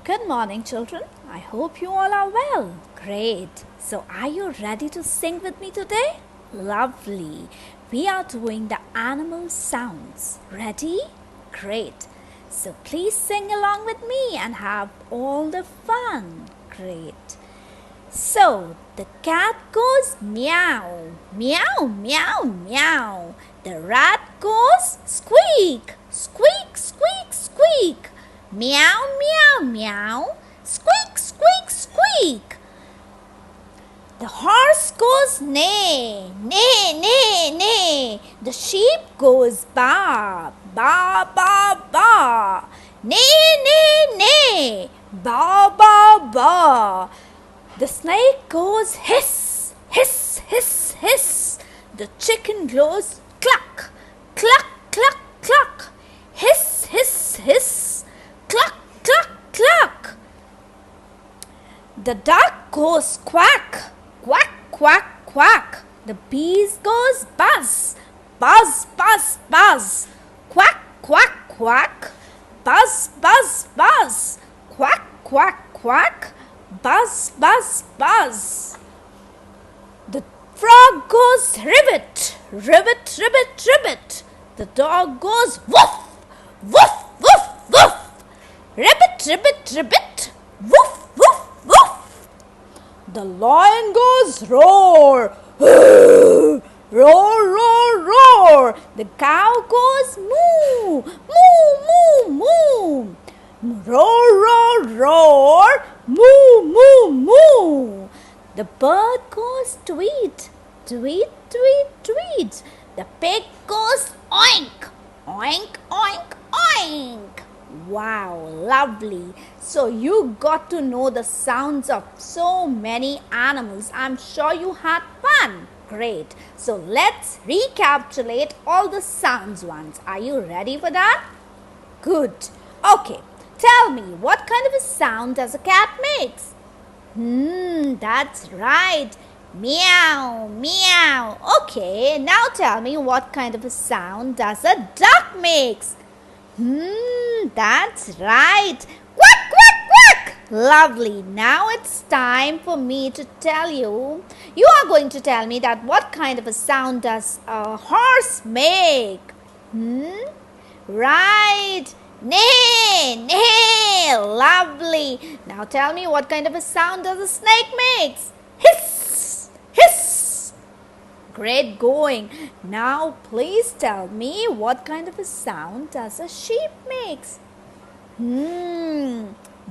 Good morning, children. I hope you all are well. Great. So, are you ready to sing with me today? Lovely. We are doing the animal sounds. Ready? Great. So, please sing along with me and have all the fun. Great. So, the cat goes meow, meow, meow, meow. The rat goes squeak, squeak, squeak, squeak. Meow, meow, meow. Squeak, squeak, squeak. The horse goes neigh, neigh, neigh, neigh. The sheep goes baa, baa, baa, baa. Neigh, neigh, neigh. Baa, baa, baa. The snake goes hiss, hiss, hiss, hiss. The chicken goes cluck, cluck, cluck, cluck. Hiss, hiss, hiss. Cluck, cluck, cluck. The duck goes quack, quack, quack, quack. The bees goes buzz, buzz, buzz, buzz. Quack, quack, quack. Buzz, buzz, buzz. Quack, quack, quack. Buzz, buzz, buzz. The frog goes ribbit, ribbit, ribbit, ribbit. The dog goes woof, woof, woof, woof. Ribbit, ribbit, ribbit. Woof, woof, woof. The lion goes roar, roar, roar, roar. The cow goes moo, moo, moo, moo. Roar, roar, roar. Moo, moo, moo. The bird goes tweet, tweet, tweet, tweet. The pig goes oink, oink, oink, oink. Wow, lovely. So you got to know the sounds of so many animals. I'm sure you had fun. Great. So let's recapitulate all the sounds once. Are you ready for that? Good. Okay. Tell me, what kind of a sound does a cat makes? That's right. Meow, meow. Okay, now tell me what kind of a sound does a duck makes? That's right. Quack, quack, quack. Lovely. Now it's time for me to tell you. You are going to tell me that what kind of a sound does a horse make? Right. Neigh, neigh, lovely. Now tell me what kind of a sound does a snake makes? Hiss, hiss. Great going. Now please tell me what kind of a sound does a sheep makes?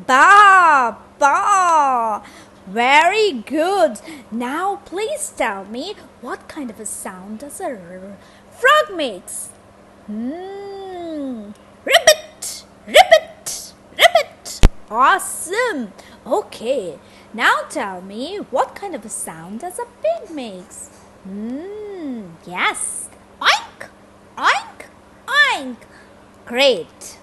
Ba, ba. Very good. Now please tell me what kind of a sound does a frog makes? Ribbit, ribbit, ribbit. Awesome. Okay. Now tell me what kind of a sound does a pig makes? Yes. Oink, oink, oink. Great.